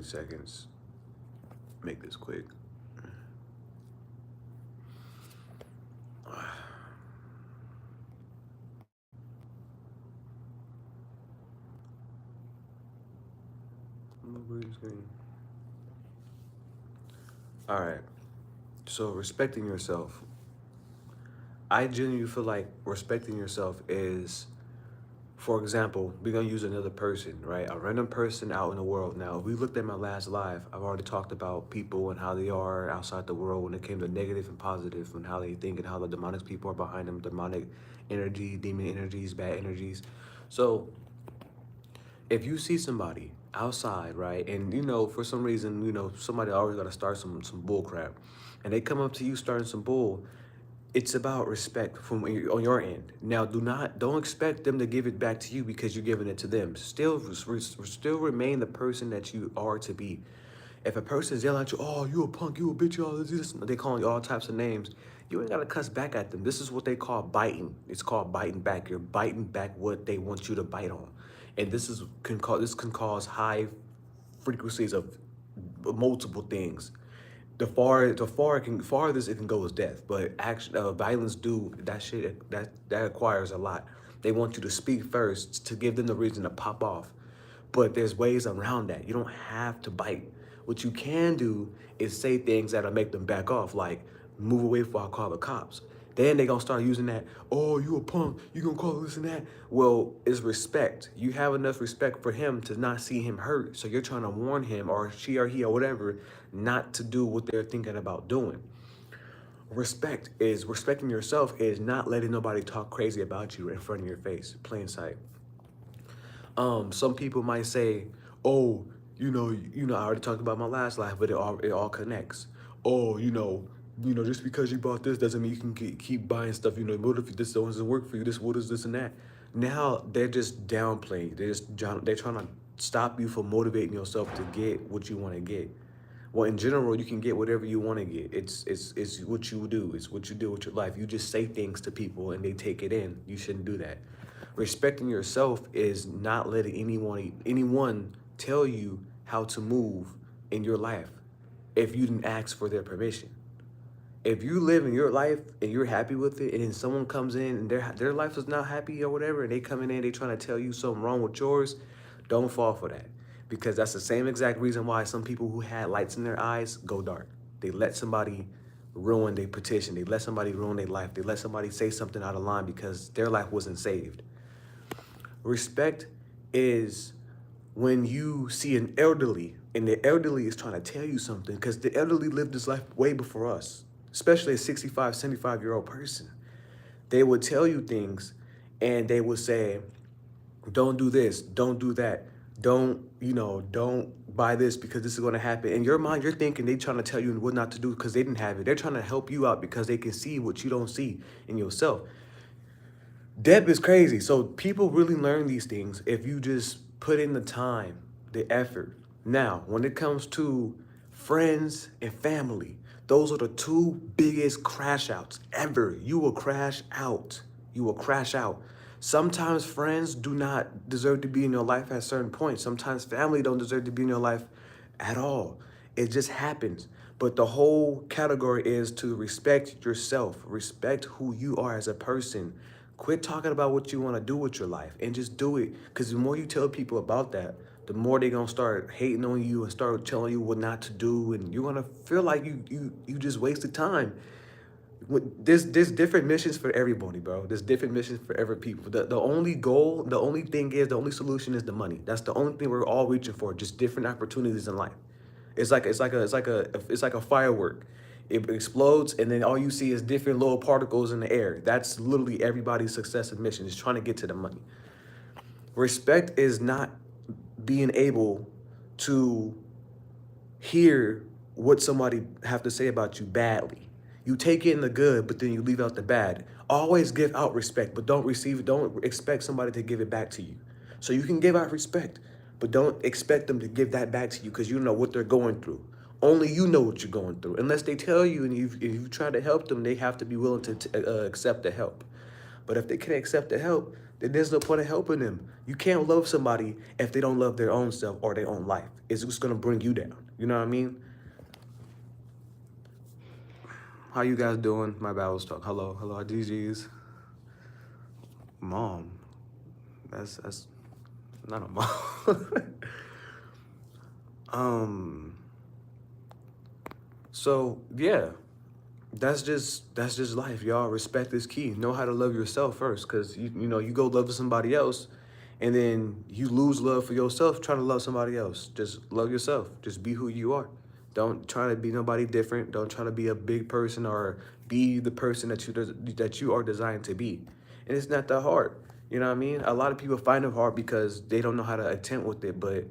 Seconds. Make this quick. All right. So respecting yourself. I genuinely feel like respecting yourself is, for example, we're gonna use another person, right? A random person out in the world. Now, if we looked at my last live, I've already talked about people and how they are outside the world when it came to negative and positive and how they think and how the demonic people are behind them, demonic energy, demon energies, bad energies. So if you see somebody outside, right, and for some reason, somebody always got to start some bull crap, and they come up to you starting some bull, it's about respect from on your end. Now, don't expect them to give it back to you because you're giving it to them. Still remain the person that you are to be. If a person's yelling at you, oh, you a punk, you a bitch, all this, they calling you all types of names, you ain't gotta cuss back at them. This is what they call biting. It's called biting back. You're biting back what they want you to bite on, and this can cause high frequencies of multiple things. Farthest it can go is death. But action, violence, do that shit that acquires a lot. They want you to speak first to give them the reason to pop off. But there's ways around that. You don't have to bite. What you can do is say things that'll make them back off, like move away before I call the cops. Then they gonna start using that, oh, you a punk, you gonna call this and that. Well, it's respect. You have enough respect for him to not see him hurt. So you're trying to warn him or she or he or whatever not to do what they're thinking about doing. Respecting yourself is not letting nobody talk crazy about you in front of your face, plain sight. Some people might say, "Oh, I already talked about my last life, but it all connects. Oh, just because you bought this doesn't mean you can keep buying stuff. What if this doesn't work for you? What is this and that?" Now they're just downplaying. They're trying to stop you from motivating yourself to get what you want to get. Well, in general, you can get whatever you want to get. It's what you do. It's what you do with your life. You just say things to people and they take it in. You shouldn't do that. Respecting yourself is not letting anyone tell you how to move in your life if you didn't ask for their permission. If you live in your life and you're happy with it, and then someone comes in and their life is not happy or whatever, and they come in and they trying to tell you something wrong with yours, don't fall for that. Because that's the same exact reason why some people who had lights in their eyes go dark. They let somebody ruin their petition. They let somebody ruin their life. They let somebody say something out of line because their life wasn't saved. Respect is when you see an elderly and the elderly is trying to tell you something because the elderly lived this life way before us, especially a 65, 75-year-old person. They would tell you things and they would say, don't do this, don't do that, don't buy this because this is going to happen. In your mind, you're thinking they trying to tell you what not to do because they didn't have it. They're trying to help you out because they can see what you don't see in yourself. Depth is crazy. So people really learn these things if you just put in the time, the effort. Now, when it comes to friends and family, those are the two biggest crash outs ever. You will crash out. You will crash out. Sometimes friends do not deserve to be in your life at certain points. Sometimes family don't deserve to be in your life at all. It just happens. But the whole category is to respect yourself, respect who you are as a person. Quit talking about what you want to do with your life and just do it. Because the more you tell people about that, the more they're gonna start hating on you and start telling you what not to do, and you're gonna feel like you just wasted time. There's different missions for everybody, bro. There's different missions for every people. The only goal, the only thing is, the only solution is the money. That's the only thing we're all reaching for. Just different opportunities in life. It's like a firework. It explodes, and then all you see is different little particles in the air. That's literally everybody's success and mission is trying to get to the money. Respect is not being able to hear what somebody have to say about you badly. You take in the good, but then you leave out the bad. Always give out respect, but don't expect somebody to give it back to you. So you can give out respect, but don't expect them to give that back to you because you know what they're going through. Only you know what you're going through. Unless they tell you and if you try to help them, they have to be willing to accept the help. But if they can't accept the help, There's no point in helping them. You can't love somebody if they don't love their own self or their own life. It's just gonna bring you down. You know what I mean? How you guys doing? My bad, I was talking. Hello, hello, GG's. Mom. That's not a mom. um so yeah. That's just life, y'all. Respect is key. Know how to love yourself first, because you go love somebody else, and then you lose love for yourself trying to love somebody else. Just love yourself. Just be who you are. Don't try to be nobody different. Don't try to be a big person or be the person that you are designed to be. And it's not that hard. You know what I mean? A lot of people find it hard because they don't know how to attempt with it, but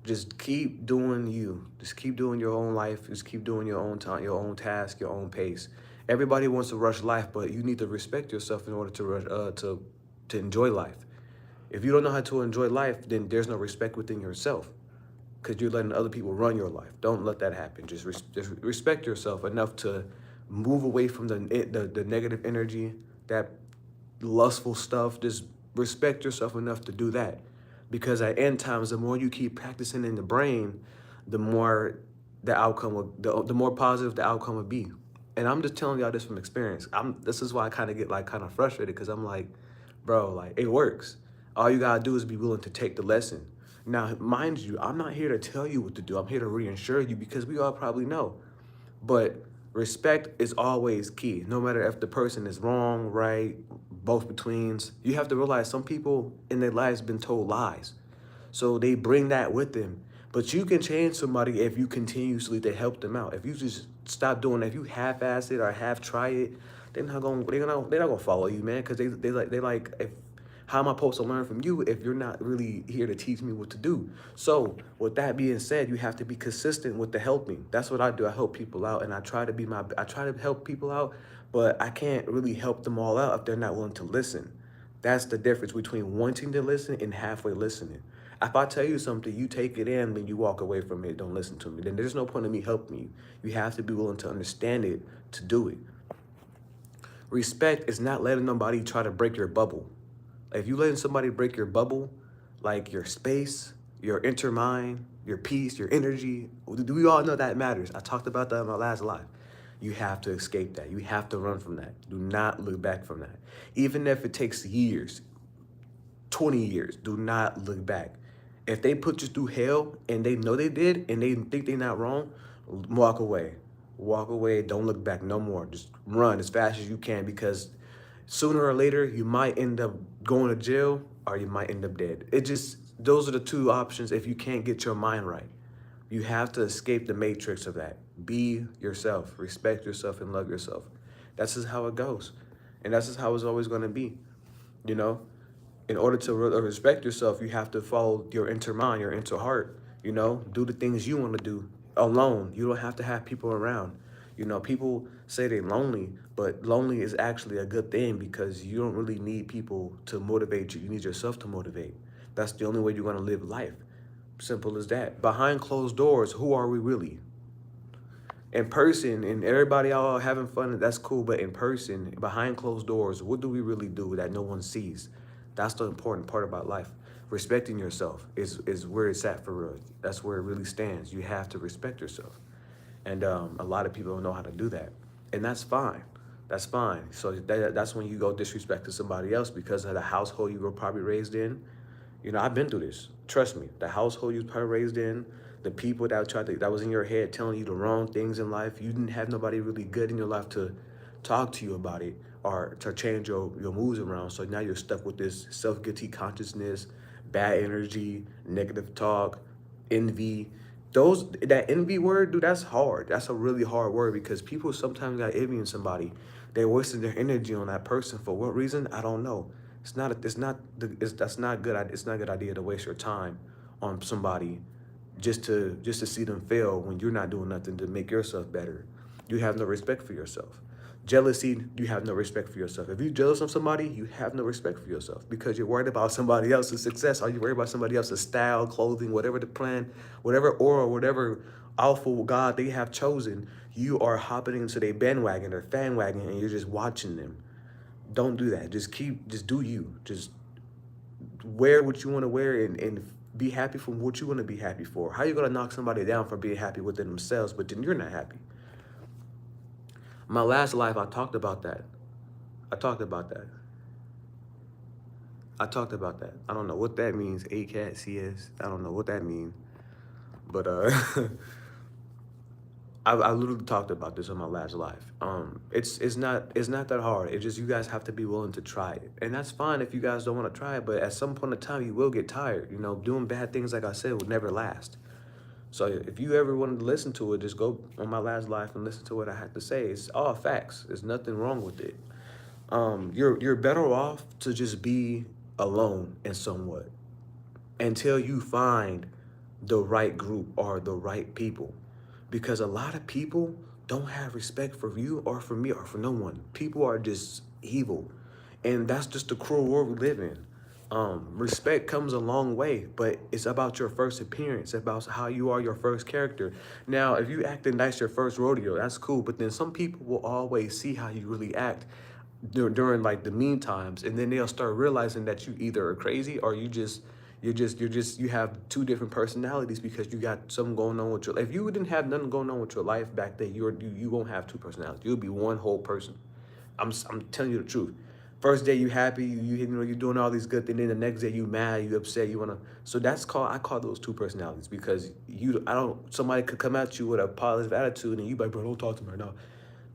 just keep doing you. Just keep doing your own life. Just keep doing your own time, your own task, your own pace. Everybody wants to rush life, but you need to respect yourself in order to rush, to enjoy life. If you don't know how to enjoy life, then there's no respect within yourself, because you're letting other people run your life. Don't let that happen. Just respect yourself enough to move away from the negative energy, that lustful stuff. Just respect yourself enough to do that. Because at end times, the more you keep practicing in the brain, the more the outcome will, the more positive the outcome would be. And I'm just telling y'all this from experience. This is why I kind of get like kind of frustrated, because I'm like, bro, like it works. All you gotta do is be willing to take the lesson. Now, mind you, I'm not here to tell you what to do. I'm here to reassure you, because we all probably know. But respect is always key, no matter if the person is wrong, right, both betweens. You have to realize some people in their lives been told lies. So they bring that with them. But you can change somebody if you continuously to help them out. If you just stop doing that, if you half-ass it or half try it, they're not gonna follow you, man. Because they like if how am I supposed to learn from you if you're not really here to teach me what to do? So with that being said, you have to be consistent with the helping. That's what I do. I help people out, and I try to help people out, but I can't really help them all out if they're not willing to listen. That's the difference between wanting to listen and halfway listening. If I tell you something, you take it in, then you walk away from it, don't listen to me, then there's no point in me helping you. You have to be willing to understand it to do it. Respect is not letting nobody try to break your bubble. If you letting somebody break your bubble, like your space, your inner mind, your peace, your energy, do we all know that matters? I talked about that in my last live. You have to escape that. You have to run from that. Do not look back from that. Even if it takes years, 20 years, do not look back. If they put you through hell and they know they did and they think they're not wrong, walk away. Walk away. Don't look back no more. Just run as fast as you can, because sooner or later you might end up going to jail or you might end up dead. Those are the two options if you can't get your mind right. You have to escape the matrix of that. Be yourself, respect yourself, and love yourself. That's just how it goes. And that's just how it's always going to be. You know, in order to respect yourself, you have to follow your inner mind, your inner heart. Do the things you want to do alone. You don't have to have people around. People say they're lonely, but lonely is actually a good thing, because you don't really need people to motivate you. You need yourself to motivate. That's the only way you're going to live life. Simple as that. Behind closed doors, who are we really? In person, and everybody all having fun, that's cool, but in person, behind closed doors, what do we really do that no one sees? That's the important part about life. Respecting yourself is where it's at for real. That's where it really stands. You have to respect yourself. And a lot of people don't know how to do that. And that's fine. That's fine. So that's when you go disrespect to somebody else because of the household you were probably raised in. I've been through this. Trust me. The household you was probably raised in, the people that was in your head telling you the wrong things in life. You didn't have nobody really good in your life to talk to you about it or to change your moods around. So now you're stuck with this self-guilty consciousness, bad energy, negative talk, envy. That envy word, dude, that's hard. That's a really hard word, because people sometimes got envy in somebody. They're wasting their energy on that person for what reason? I don't know. That's not good. It's not a good idea to waste your time on somebody just to see them fail when you're not doing nothing to make yourself better. You have no respect for yourself. Jealousy, you have no respect for yourself. If you're jealous of somebody, you have no respect for yourself, because you're worried about somebody else's success. Are you worried about somebody else's style, clothing, whatever the plan, whatever aura, whatever awful God they have chosen? You are hopping into their bandwagon or fan wagon, and you're just watching them. Don't do that. Just do you. Just wear what you want to wear and be happy from what you want to be happy for. How you gonna knock somebody down for being happy within themselves, but then you're not happy? My last life, I talked about that. I talked about that. I talked about that. I don't know what that means. ACAT, CS. I don't know what that means. But I literally talked about this in my last life. It's not that hard. It's just you guys have to be willing to try it, and that's fine if you guys don't want to try it. But at some point in time, you will get tired. You know, doing bad things, like I said, will never last. So if you ever wanted to listen to it, just go on my last life and listen to what I had to say. It's all facts. There's nothing wrong with it. You're better off to just be alone in somewhat until you find the right group or the right people. Because a lot of people don't have respect for you or for me or for no one. People are just evil. And that's just the cruel world we live in. Respect comes a long way, but it's about your first appearance, about how you are, your first character. Now, if you acting nice your first rodeo, that's cool, but then some people will always see how you really act during like the mean times, and then they'll start realizing that you either are crazy or you have two different personalities because you got something going on with your life. If you didn't have nothing going on with your life back then, you won't have two personalities. You'll be one whole person. I'm telling you the truth. First day you happy, you know you're doing all these good things. Then the next day you mad, you upset, you wanna. So I call those two personalities because somebody could come at you with a positive attitude and you like, bro, don't talk to me right now.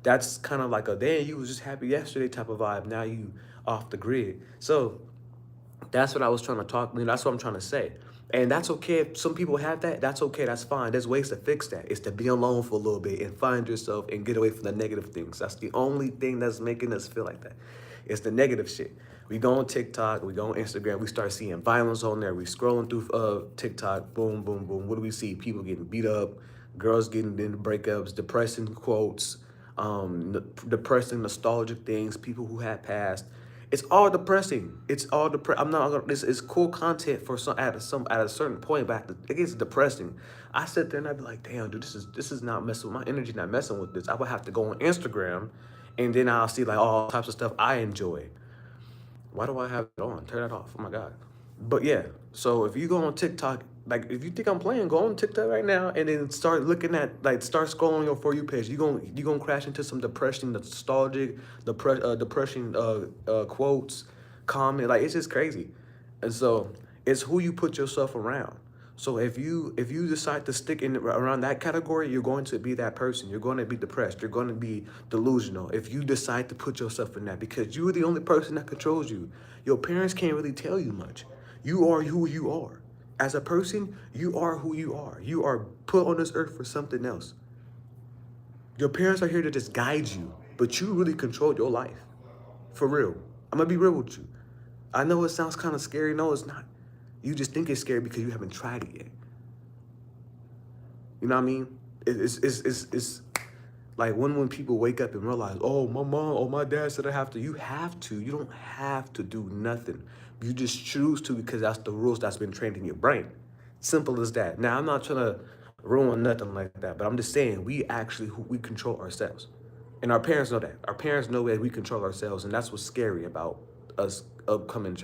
That's kind of like a damn, you was just happy yesterday type of vibe. Now you off the grid. So that's what I was trying to talk. That's what I'm trying to say. And that's okay if some people have that. That's okay. That's fine. There's ways to fix that. It's to be alone for a little bit and find yourself and get away from the negative things. That's the only thing that's making us feel like that. It's the negative shit. We go on TikTok, we go on Instagram, we start seeing violence on there. We scrolling through TikTok, boom, boom, boom. What do we see? People getting beat up, girls getting into breakups, depressing quotes, depressing nostalgic things, people who had passed. It's all depressing. It's all I'm not gonna. This is cool content for at a certain point, but it gets depressing. I sit there and I'd be like, damn, dude, this is not messing with my energy. Not messing with this. I would have to go on Instagram, and then I'll see like all types of stuff I enjoy. Why do I have it on? Turn that off. Oh my God. But yeah, so if you go on TikTok, like if you think I'm playing, go on TikTok right now and then start looking at start scrolling your For You page. You gonna crash into some depression, nostalgic, depression quotes, comment. Like it's just crazy. And so it's who you put yourself around. So if you decide to stick in around that category, you're going to be that person. You're going to be depressed. You're going to be delusional. If you decide to put yourself in that, because you're the only person that controls you. Your parents can't really tell you much. You are who you are. As a person, you are who you are. You are put on this earth for something else. Your parents are here to just guide you, but you really control your life. For real. I'm going to be real with you. I know it sounds kind of scary. No, it's not. You just think it's scary because you haven't tried it yet. You know what I mean? It's like when people wake up and realize, oh, my mom or my dad said I have to. You have to. You don't have to do nothing. You just choose to because that's the rules that's been trained in your brain. Simple as that. Now, I'm not trying to ruin nothing like that, but I'm just saying we control ourselves. And our parents know that. Our parents know that we control ourselves, and that's what's scary about us upcoming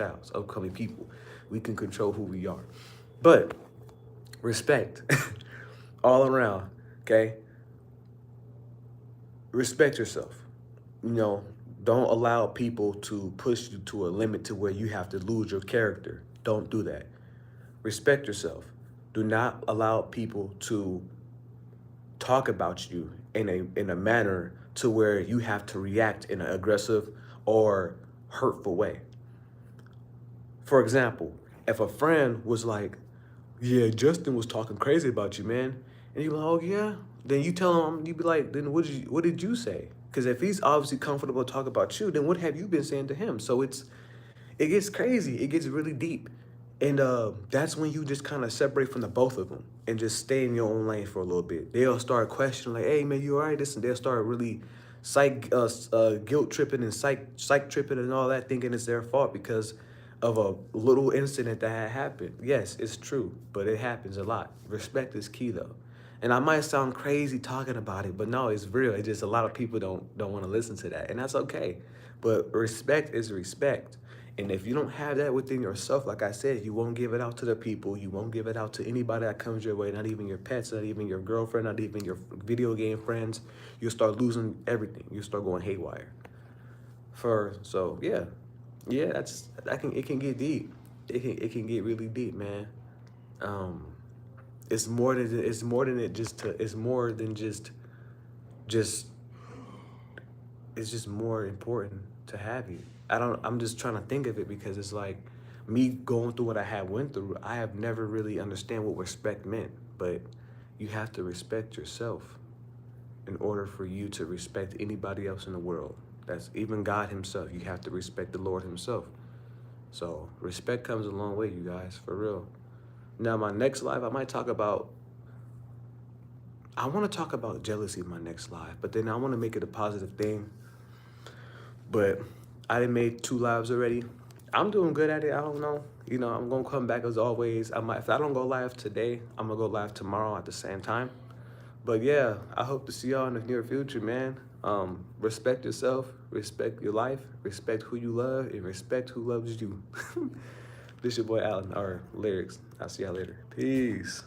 people. We can control who we are. But respect all around, okay? Respect yourself. You know, don't allow people to push you to a limit to where you have to lose your character. Don't do that. Respect yourself. Do not allow people to talk about you in a manner to where you have to react in an aggressive or hurtful way. For example, if a friend was like, yeah, Justin was talking crazy about you, man. And you be like, oh yeah? Then you tell him, you be like, then what did you say? Because if he's obviously comfortable to talk about you, then what have you been saying to him? So it gets crazy. It gets really deep. And that's when you just kind of separate from the both of them and just stay in your own lane for a little bit. They'll start questioning like, hey man, you all right? This, and they'll start really guilt tripping and psych tripping and all that, thinking it's their fault because of a little incident that had happened. Yes, it's true, but it happens a lot. Respect is key though. And I might sound crazy talking about it, but no, it's real. It's just a lot of people don't want to listen to that, and that's okay. But respect is respect. And if you don't have that within yourself, like I said, you won't give it out to the people. You won't give it out to anybody that comes your way, not even your pets, not even your girlfriend, not even your video game friends. You'll start losing everything. You'll start going haywire. So yeah. Yeah, it can get deep. It can get really deep, man. Um it's more than just it's just more important to have you. I'm just trying to think of it because it's like me going through what I had went through, I have never really understand what respect meant, but you have to respect yourself in order for you to respect anybody else in the world. That's even God himself. You have to respect the Lord himself. So respect comes a long way, you guys, for real. Now my next live, I want to talk about jealousy in my next live, but then I want to make it a positive thing. But I done made 2 lives already. I'm doing good at it. I don't know. You know, I'm gonna come back as always. If I don't go live today, I'm gonna go live tomorrow at the same time. But yeah, I hope to see y'all in the near future, man. Respect yourself, respect your life, respect who you love, and respect who loves you. This your boy Allen, or Lyrics. I'll see y'all later. Peace.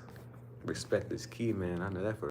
Respect is key, man. I know that for